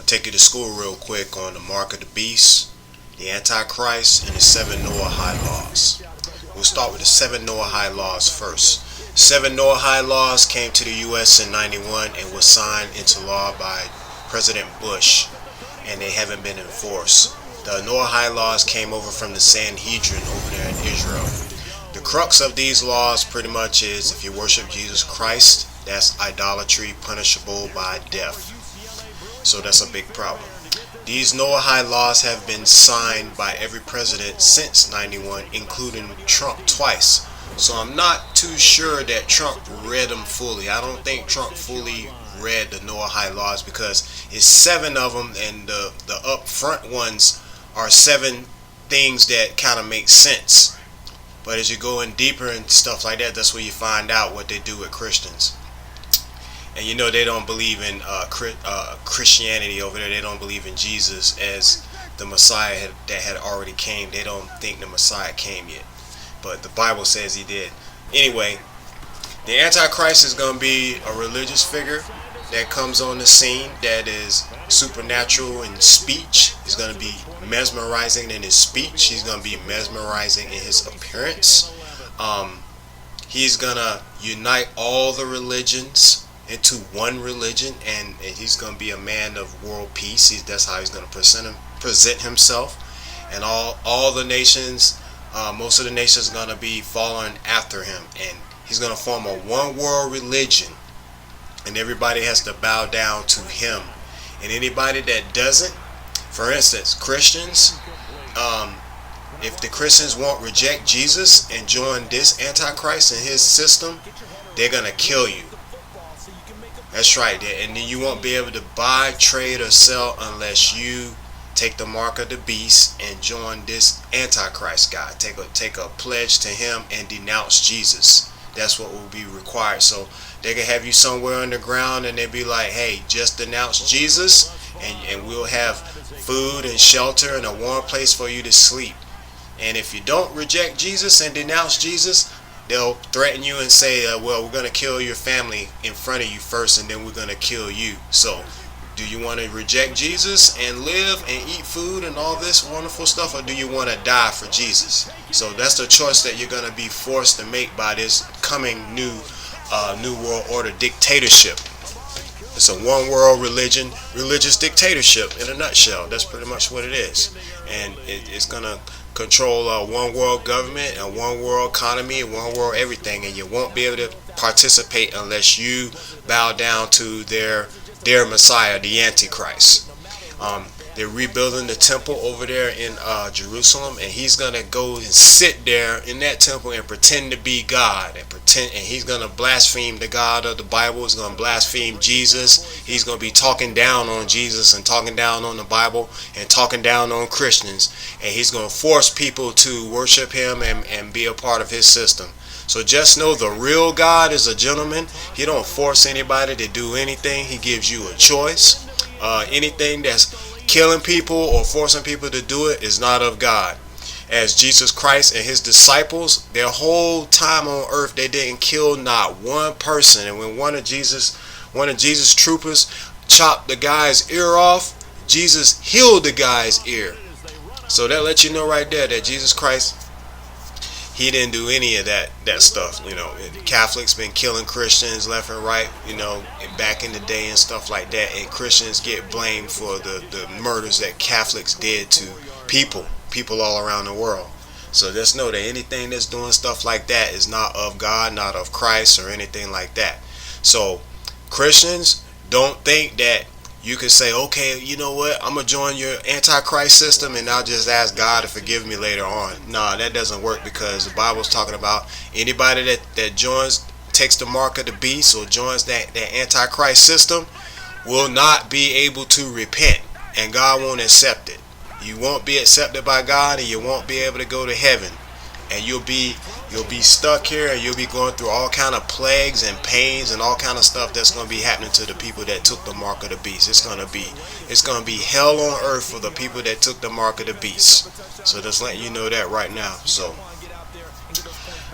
take you to school real quick on the mark of the beast, the Antichrist, and the 7 Noahide laws. We'll start with the 7 Noahide laws first. 7 Noahide laws came to the U.S. in 91 and was signed into law by President Bush, and they haven't been enforced. The Noahide laws came over from the Sanhedrin over there in Israel. The crux of these laws pretty much is if you worship Jesus Christ, that's idolatry punishable by death. So that's a big problem. These Noahide laws have been signed by every president since 91, including Trump twice. So I'm not too sure that Trump read them fully. I don't think Trump fully read the Noahide laws because it's 7 of them, and the up front ones are 7 things that kind of make sense. But as you go in deeper and stuff like that, that's where you find out what they do with Christians. And you know they don't believe in Christianity over there. They don't believe in Jesus as the Messiah that had already came. They don't think the Messiah came yet. But the Bible says he did. Anyway, the Antichrist is going to be a religious figure that comes on the scene that is supernatural in speech. He's going to be mesmerizing in his speech. He's going to be mesmerizing in his appearance. He's going to unite all the religions into one religion, and he's going to be a man of world peace. That's how he's going to present himself. And all the nations, most of the nations are going to be following after him, and he's going to form a one world religion, and everybody has to bow down to him. And anybody that doesn't, for instance, Christians, if the Christians won't reject Jesus and join this Antichrist and his system, they're going to kill you. That's right. And then you won't be able to buy, trade, or sell unless you take the mark of the beast and join this Antichrist guy. Take a pledge to him and denounce Jesus. That's what will be required. So they can have you somewhere underground and they'll be like, hey, just denounce Jesus and we'll have food and shelter and a warm place for you to sleep. And if you don't reject Jesus and denounce Jesus, they'll threaten you and say, well, we're going to kill your family in front of you first, and then we're going to kill you. So do you want to reject Jesus and live and eat food and all this wonderful stuff, or do you want to die for Jesus? So that's the choice that you're going to be forced to make by this coming new world order dictatorship. It's a one world religious dictatorship in a nutshell. That's pretty much what it is. And it's going to control a one world government, a one world economy, a one world everything, and you won't be able to participate unless you bow down to their Messiah, the Antichrist. They're rebuilding the temple over there in Jerusalem, and he's gonna go and sit there in that temple and pretend to be God, and he's gonna blaspheme the God of the Bible. He's gonna blaspheme Jesus. He's gonna be talking down on Jesus and talking down on the Bible and talking down on Christians, and he's gonna force people to worship him and be a part of his system. So just know the real God is a gentleman. He don't force anybody to do anything. He gives you a choice. Anything that's killing people or forcing people to do it is not of God. As Jesus Christ and his disciples, their whole time on earth, they didn't kill not one person. And when one of Jesus' troopers chopped the guy's ear off, Jesus healed the guy's ear. So that lets you know right there that Jesus Christ, he didn't do any of that stuff. You know, Catholics been killing Christians left and right, you know, back in the day and stuff like that. And Christians get blamed for the murders that Catholics did to people all around the world. So just know that anything that's doing stuff like that is not of God, not of Christ, or anything like that. So Christians, don't think that you can say, okay, you know what, I'm going to join your Antichrist system and I'll just ask God to forgive me later on. No, that doesn't work, because the Bible's talking about anybody that joins, takes the mark of the beast or joins that Antichrist system will not be able to repent, and God won't accept it. You won't be accepted by God, and you won't be able to go to heaven. And you'll be stuck here, and you'll be going through all kind of plagues and pains and all kind of stuff that's going to be happening to the people that took the mark of the beast. It's going to be hell on earth for the people that took the mark of the beast. So just letting you know that right now. So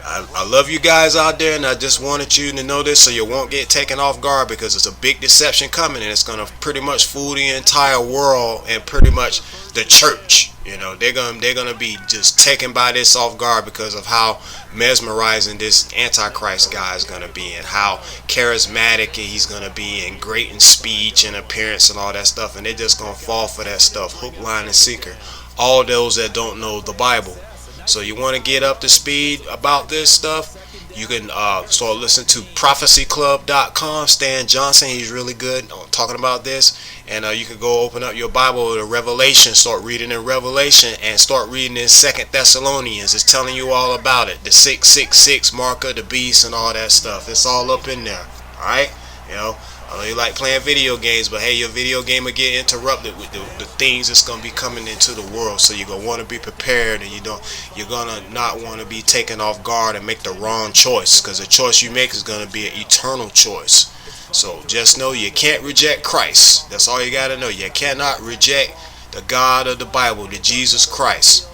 I love you guys out there, and I just wanted you to know this so you won't get taken off guard, because it's a big deception coming, and it's gonna pretty much fool the entire world and pretty much the church. You know, they're gonna be just taken by this off guard because of how mesmerizing this Antichrist guy is gonna be, and how charismatic he's gonna be, and great in speech and appearance and all that stuff, and they're just gonna fall for that stuff, hook, line, and sinker. All those that don't know the Bible. So you want to get up to speed about this stuff, you can start listening to prophecyclub.com. Stan Johnson, he's really good talking about this. And you can go open up your Bible to Revelation, start reading in Revelation, and start reading in 2 Thessalonians. It's telling you all about it. The 666 mark of the beast and all that stuff. It's all up in there. Alright? You know, I know you like playing video games, but hey, your video game will get interrupted with the things that's going to be coming into the world. So you're going to want to be prepared, and you're going to not want to be taken off guard and make the wrong choice, because the choice you make is going to be an eternal choice. So just know you can't reject Christ. That's all you got to know. You cannot reject the God of the Bible, the Jesus Christ.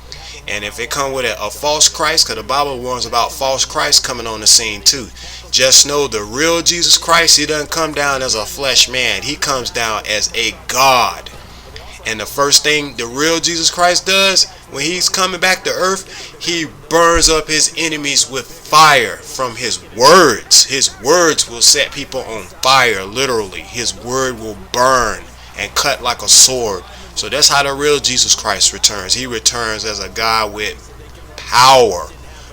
And if it come with a false Christ, because the Bible warns about false Christ coming on the scene too, just know the real Jesus Christ, he doesn't come down as a flesh man. He comes down as a God. And the first thing the real Jesus Christ does when he's coming back to earth, he burns up his enemies with fire from his words. His words will set people on fire, literally. His word will burn and cut like a sword. So that's how the real Jesus Christ returns. He returns as a God with power,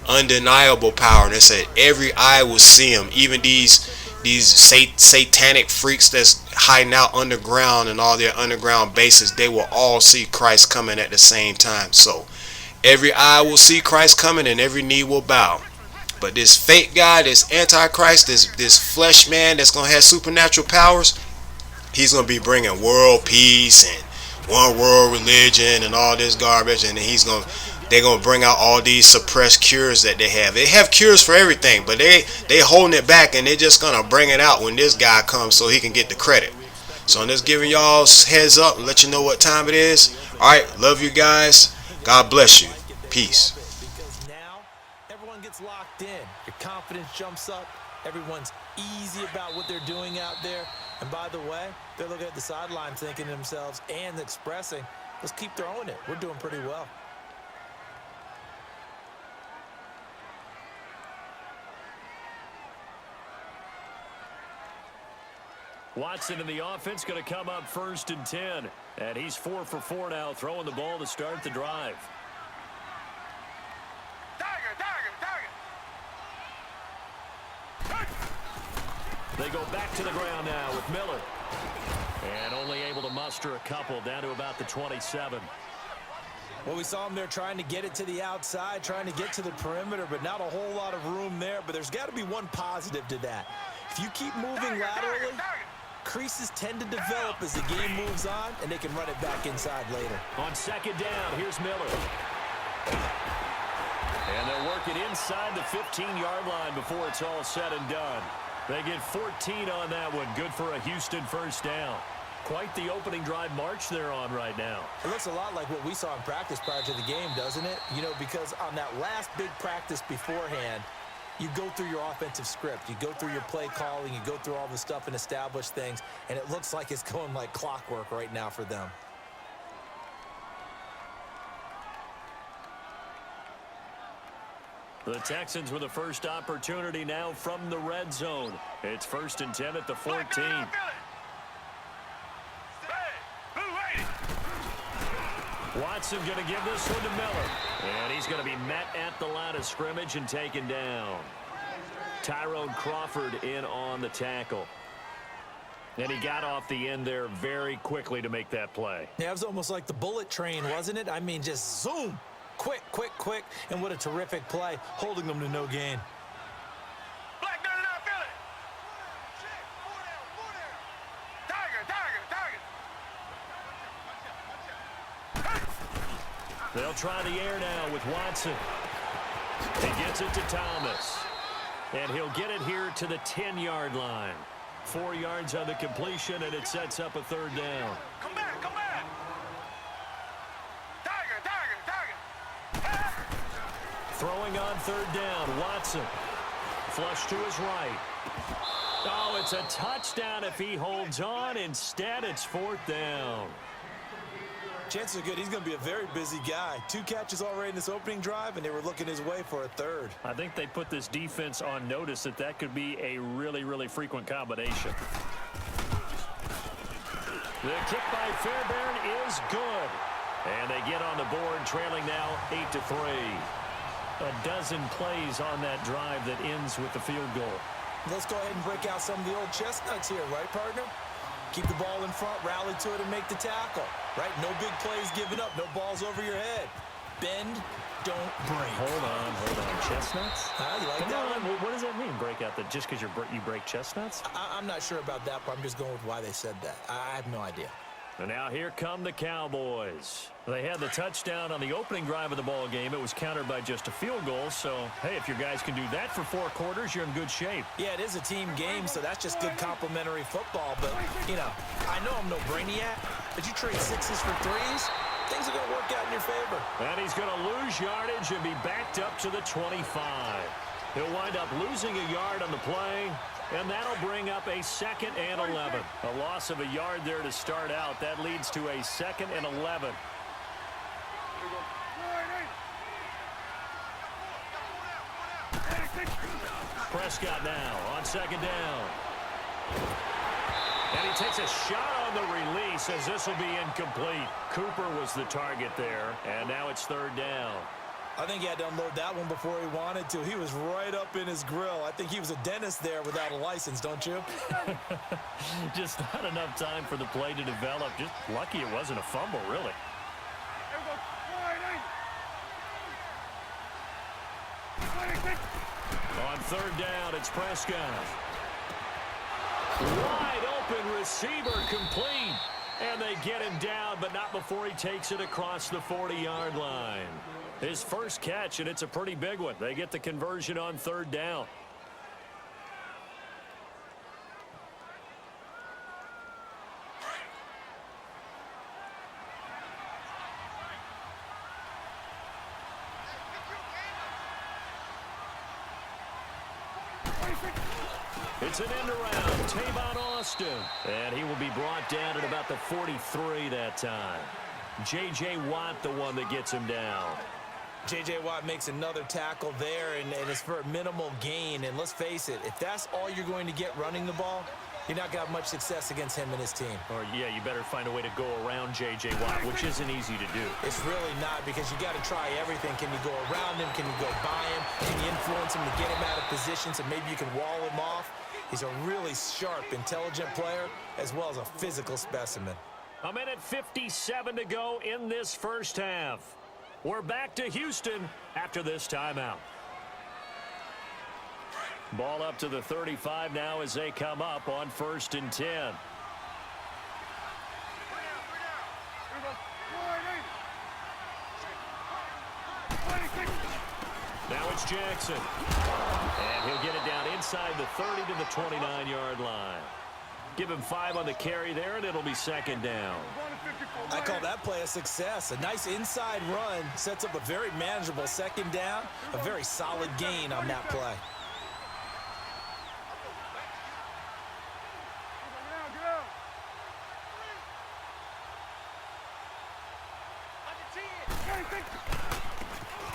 undeniable power. And it said every eye will see him. Even these satanic freaks that's hiding out underground and all their underground bases, they will all see Christ coming at the same time. So every eye will see Christ coming, and every knee will bow. But this fake guy, this Antichrist, this flesh man that's going to have supernatural powers, he's going to be bringing world peace and one world religion and all this garbage, and then they're gonna bring out all these suppressed cures that they have. They have cures for everything, but they holding it back, and they're just gonna bring it out when this guy comes so he can get the credit. So I'm just giving y'all heads up and let you know what time it is. Alright, love you guys. God bless you. Peace. Because now everyone gets locked in. Your confidence jumps up. Everyone's easy about what they're doing out there. And by the way, they're looking at the sideline thinking to themselves and expressing, let's keep throwing it. We're doing pretty well. Watson in the offense going to come up 1st and 10. And he's 4 for 4 now, throwing the ball to start the drive. They go back to the ground now with Miller. And only able to muster a couple, down to about the 27. Well, we saw him there trying to get it to the outside, trying to get to the perimeter, but not a whole lot of room there. But there's got to be one positive to that. If you keep moving laterally, creases tend to develop as the game moves on, and they can run it back inside later. On 2nd down, here's Miller. And they'll work it inside the 15-yard line before it's all said and done. They get 14 on that one. Good for a Houston 1st down. Quite the opening drive march they're on right now. It looks a lot like what we saw in practice prior to the game, doesn't it? You know, because on that last big practice beforehand, you go through your offensive script. You go through your play calling. You go through all the stuff and establish things. And it looks like it's going like clockwork right now for them. The Texans with the first opportunity now from the red zone. It's 1st and 10 at the 14. Watson going to give this one to Miller. And he's going to be met at the line of scrimmage and taken down. Tyrone Crawford in on the tackle. And he got off the end there very quickly to make that play. Yeah, it was almost like the bullet train, wasn't it? I mean, just zoom. Quick, quick, quick. And what a terrific play, holding them to no gain. They'll try the air now with Watson. He gets it to Thomas. And he'll get it here to the 10-yard line. 4 yards on the completion, and it sets up a 3rd down. Come back, come back. Throwing on third down, Watson. Flush to his right. Oh, it's a touchdown if he holds on. Instead, it's fourth down. Chances are good he's going to be a very busy guy. 2 catches already in this opening drive, and they were looking his way for a third. I think they put this defense on notice that could be a really, really frequent combination. The kick by Fairbairn is good. And they get on the board, trailing now 8-3. A dozen plays on that drive that ends with the field goal. Let's go ahead and break out some of the old chestnuts here, right, partner? Keep the ball in front, rally to it, and make the tackle, right? No big plays given up, no balls over your head. Bend, don't break. Hold on. Chestnuts? You like that one? What does that mean, break out? That just because you break chestnuts? I'm not sure about that, but I'm just going with why they said that. I have no idea. And now here come the Cowboys. They had the touchdown on the opening drive of the ball game. It was countered by just a field goal. So, hey, if your guys can do that for 4 quarters, you're in good shape. Yeah, it is a team game, so that's just good complimentary football. But, you know, I know I'm no brainiac, but you trade 6s for 3s, things are going to work out in your favor. And he's going to lose yardage and be backed up to the 25. He'll wind up losing a yard on the play. And that'll bring up a 2nd and 11. A loss of a yard there to start out. That leads to a 2nd and 11. Prescott now on 2nd down. And he takes a shot on the release as this will be incomplete. Cooper was the target there. And now it's 3rd down. I think he had to unload that one before he wanted to. He was right up in his grill. I think he was a dentist there without a license, don't you? Just not enough time for the play to develop. Just lucky it wasn't a fumble, really. On 3rd down, it's Prescott. Wide open receiver, complete. And they get him down, but not before he takes it across the 40-yard line. His first catch, and it's a pretty big one. They get the conversion on 3rd down. It's an end around. Tavon Austin. And he will be brought down at about the 43 that time. J.J. Watt, the one that gets him down. J.J. Watt makes another tackle there, and it's for a minimal gain. And let's face it, if that's all you're going to get running the ball, you're not going to have much success against him and his team. Or, yeah, you better find a way to go around J.J. Watt, which isn't easy to do. It's really not, because you got to try everything. Can you go around him? Can you go by him? Can you influence him to get him out of position so maybe you can wall him off? He's a really sharp, intelligent player, as well as a physical specimen. A minute 57 to go in this first half. We're back to Houston after this timeout. Ball up to the 35 now as they come up on 1st and 10. Now it's Jackson. And he'll get it down inside the 30 to the 29-yard line. Give him 5 on the carry there, and it'll be 2nd down. I call that play a success. A nice inside run sets up a very manageable 2nd down. A very solid gain on that play.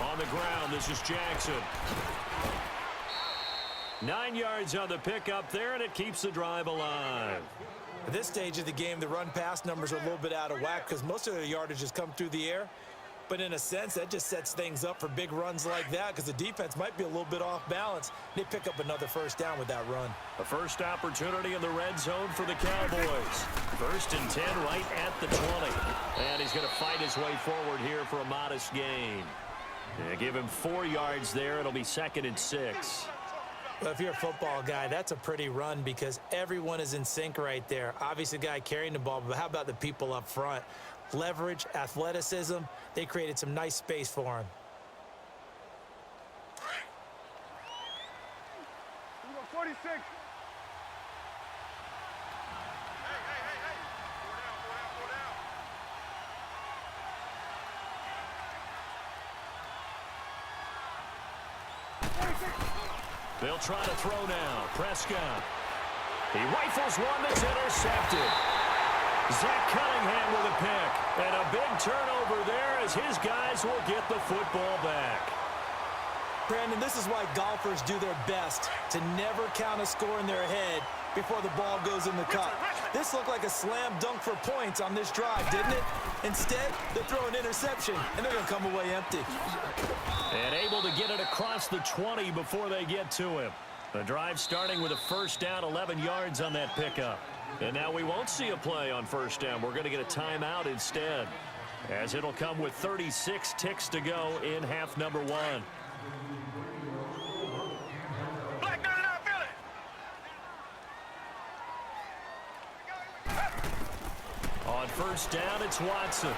On the ground, this is Jackson. 9 yards on the pickup there, and it keeps the drive alive. At this stage of the game, the run-pass numbers are a little bit out of whack because most of their yardage has come through the air. But in a sense, that just sets things up for big runs like that because the defense might be a little bit off balance. They pick up another 1st down with that run. A first opportunity in the red zone for the Cowboys. 1st and 10 right at the 20. And he's going to fight his way forward here for a modest gain. Yeah, give him 4 yards there. It'll be 2nd and 6. Well, if you're a football guy, that's a pretty run because everyone is in sync right there. Obviously, the guy carrying the ball, but how about the people up front? Leverage, athleticism, they created some nice space for him. 46. They'll try to throw now. Prescott. He rifles one that's intercepted. Zach Cunningham with a pick. And a big turnover there as his guys will get the football back. Brandon, this is why golfers do their best to never count a score in their head before the ball goes in the cup. This looked like a slam dunk for points on this drive, didn't it? Instead, they throw an interception, and they're going to come away empty. And able to get it across the 20 before they get to him. The drive starting with a first down, 11 yards on that pickup. And now we won't see a play on first down. We're going to get a timeout instead, as it'll come with 36 ticks to go in half number 1. On first down, it's Watson.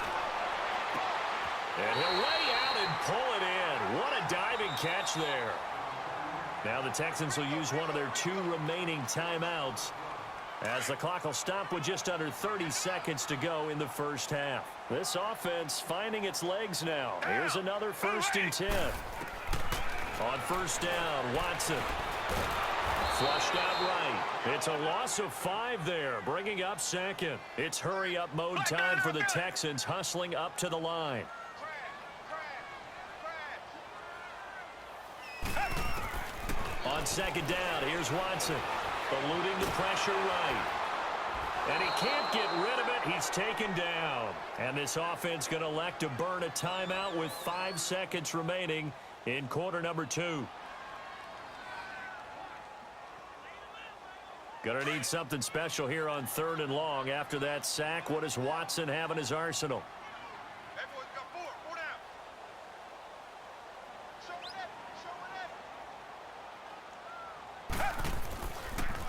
And he'll lay out and pull it in. What a diving catch there. Now the Texans will use one of their 2 remaining timeouts, as the clock will stop with just under 30 seconds to go in the first half. This offense finding its legs now. Here's another 1st and 10. On first down, Watson. Flushed out right. It's a loss of 5 there, bringing up 2nd. It's hurry-up mode time for the Texans, hustling up to the line. On 2nd down, here's Watson, eluding the pressure right. And he can't get rid of it. He's taken down. And this offense going to elect to burn a timeout with 5 seconds remaining in quarter number 2. Going to need something special here on 3rd and long. After that sack, what does Watson have in his arsenal?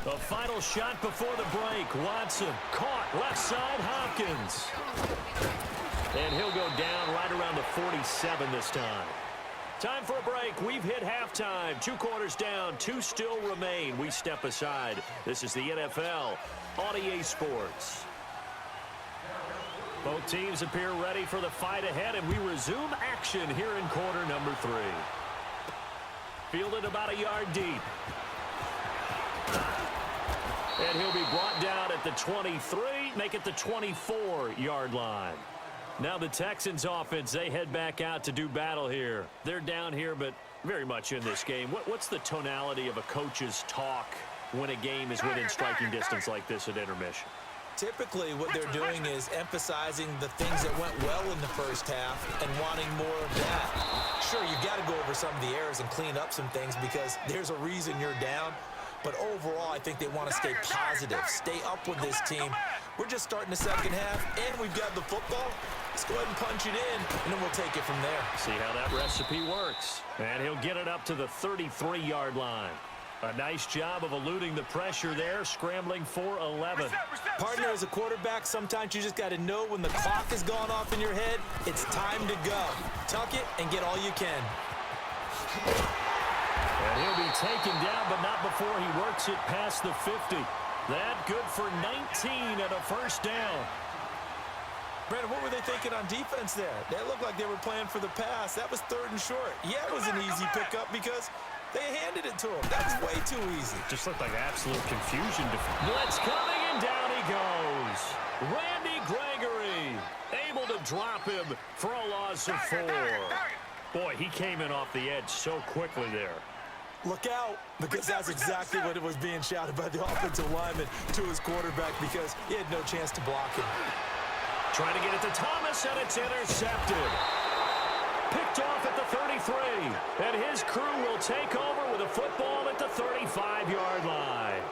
The final shot before the break. Watson caught left side, Hopkins. And he'll go down right around the 47 this time. Time for a break. We've hit halftime. 2 quarters down, 2 still remain. We step aside. This is the NFL on EA Sports. Both teams appear ready for the fight ahead, and we resume action here in quarter number 3. Fielded about a yard deep. And he'll be brought down at the 23, make it the 24-yard line. Now the Texans offense, they head back out to do battle here. They're down here, but very much in this game. What's the tonality of a coach's talk when a game is within striking distance like this at intermission? Typically, what they're doing is emphasizing the things that went well in the first half and wanting more of that. Sure, you've got to go over some of the errors and clean up some things because there's a reason you're down. But overall, I think they want to stay positive, stay up with this team. We're just starting the second half, and we've got the football. Let's go ahead and punch it in, and then we'll take it from there. See how that recipe works. And he'll get it up to the 33-yard line. A nice job of eluding the pressure there, scrambling for 11. Partner, as a quarterback, sometimes you just got to know when the clock has gone off in your head, it's time to go. Tuck it and get all you can. And he'll be taken down, but not before he works it past the 50. That good for 19 and a first down. Brandon, what were they thinking on defense there? They looked like they were playing for the pass. That was 3rd and short. Yeah, it was an easy pickup because they handed it to him. That was way too easy. Just looked like absolute confusion. Blitz coming, and down he goes. Randy Gregory able to drop him for a loss of 4. Boy, he came in off the edge so quickly there. Look out, because that's exactly what it was being shouted by the offensive lineman to his quarterback because he had no chance to block him. Trying to get it to Thomas, and it's intercepted. Picked off at the 33, and his crew will take over with a football at the 35-yard line.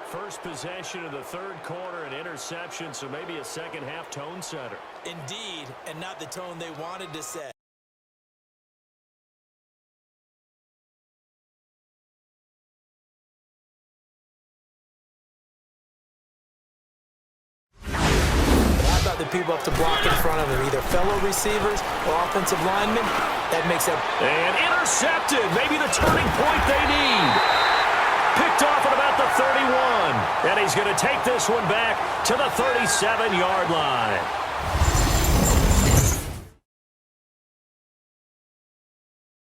First possession of the 3rd quarter, an interception, so maybe a second-half tone setter. Indeed, and not the tone they wanted to set. The people up to block in front of him, either fellow receivers or offensive linemen. That makes it. And intercepted. Maybe the turning point they need. Picked off at about the 31. And he's going to take this one back to the 37-yard line.